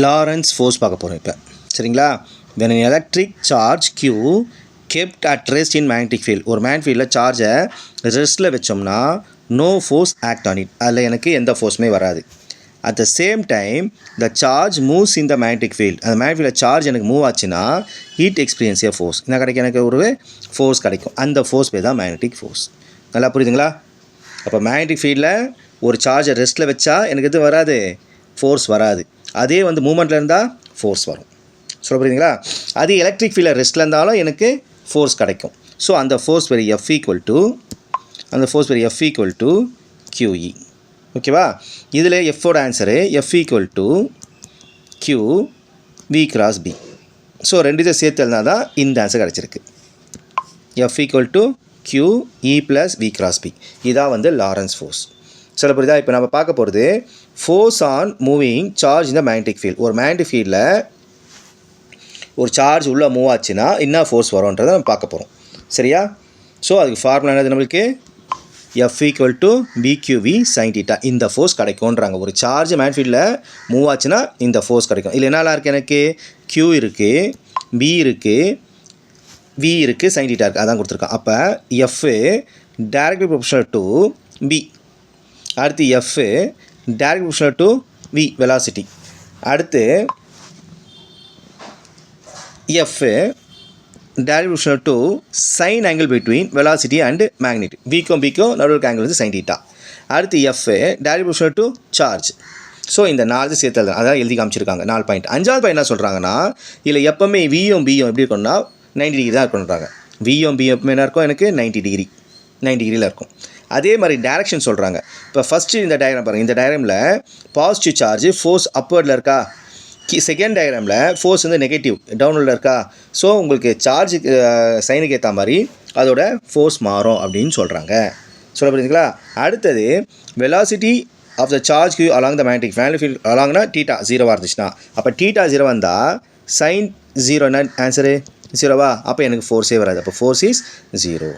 Lawrence force பார்க்க போகிறோம் இப்போ. சரிங்களா? when an electric charge Q kept at rest in magnetic field, ஒரு மேக்னெட்டிக் ஃபீல்டில் சார்ஜை ரெஸ்ட்டில் வச்சோம்னா no force act on it, அதில் எனக்கு எந்த ஃபோர்ஸுமே வராது. at the same time the charge moves in the magnetic field, அந்த மேக்னெட்டிக் ஃபீல்டில் சார்ஜ் எனக்கு மூவ் ஆச்சுன்னா it experience a force, என்ன கிடைக்கும்? எனக்கு ஒரு ஃபோர்ஸ் கிடைக்கும். அந்த ஃபோர்ஸ் பேர் தான் மேக்னெட்டிக் ஃபோர்ஸ். நல்லா புரியுதுங்களா? அப்போ மேக்னெட்டிக் ஃபீல்டில் ஒரு சார்ஜை ரெஸ்ட்டில் வச்சா எனக்கு எது வராது? ஃபோர்ஸ் வராது. அதே வந்து மூமெண்ட்டில் இருந்தால் ஃபோர்ஸ் வரும். சொல்ல புரியுதுங்களா? அது எலக்ட்ரிக் ஃபீல்டில் ரெஸ்ட்டில் இருந்தாலும் எனக்கு ஃபோர்ஸ் கிடைக்கும். ஸோ அந்த ஃபோர்ஸ் பேர் F ஈக்குவல் டு QE. ஓகேவா? இதில் எஃப்போட answer F equal to Q V cross B. So ரெண்டு இதை சேர்த்து எழுதினா தான் இந்த ஆன்சர் கிடச்சிருக்கு. F equal to Q E plus V cross B. இதான் வந்து லாரன்ஸ் ஃபோர்ஸ். சொல்ல புரியுதா? இப்போ நம்ம பார்க்க போகிறது ஃபோர்ஸ் ஆன் மூவிங் சார்ஜ் இந்த மேக்னெட்டிக் ஃபீல்ட். ஒரு மேக்னெட்டிக் ஃபீல்டில் ஒரு சார்ஜ் உள்ளே மூவ் ஆச்சுன்னா என்ன ஃபோர்ஸ் வரும்ன்றதை நம்ம பார்க்க போகிறோம். சரியா? ஸோ அதுக்கு ஃபார்முலா என்னது நம்மளுக்கு? F equal to BQV sin θ. இந்த ஃபோர்ஸ் கிடைக்கும்ன்றாங்க. ஒரு சார்ஜ் மேக்னெட்டிக் ஃபீல்டில் மூவ் ஆச்சுன்னா இந்த ஃபோர்ஸ் கிடைக்கும். இல்லை என்னெல்லாம் இருக்குது? எனக்கு Q இருக்குது, B இருக்குது, V இருக்குது, sin θ இருக்குது. அதான் கொடுத்துருக்கான். அப்போ F directly proportional to B. அடுத்து F direct proportional to V velocity. அடுத்து F direct proportional to sine angle between velocity and magnet. Bக்கும் Bக்கும் நடுவில் ஆங்கிள் வந்து sin θ. அடுத்து F direct proportional to charge. So இந்த 4 சேர்த்து அதான் எழுதி காமிச்சிருக்காங்க 4 பாயிண்ட். 5வது பாயிண்ட் என்ன சொல்கிறாங்கன்னா, இதில் எப்போவுமே Vயும் Bயும் எப்படி இருக்கும்னா 90 டிகிரி தான் இருக்குன்றாங்க. Vயும் Bயும் எப்பவுமே என்ன இருக்கும்? எனக்கு 90 டிகிரியில் இருக்கும். அதே மாதிரி டைரக்ஷன் சொல்கிறாங்க. இப்போ ஃபஸ்ட்டு இந்த டயக்ராம் பாருங்கள். இந்த டயக்ராமில் பாசிட்டிவ் சார்ஜ் ஃபோர்ஸ் அப்வர்டில் இருக்கா? செகண்ட் டயக்ராமில் ஃபோர்ஸ் வந்து நெகட்டிவ் டவுன்வர்டில் இருக்கா? ஸோ உங்களுக்கு சார்ஜ் சைனுக்கு ஏற்ற மாதிரி அதோட ஃபோர்ஸ் மாறும் அப்படின்னு சொல்கிறாங்க. சொல்ல புரியுதுங்களா? அடுத்தது velocity of the charge Q along the magnetic field அலாங்னா θ 0 இருந்துச்சுன்னா, அப்போ θ 0 வந்தால் sin 0 என்ன ஆன்சரு? 0வா? அப்போ எனக்கு ஃபோர்ஸே வராது. அப்போ ஃபோர்ஸ் இஸ் 0.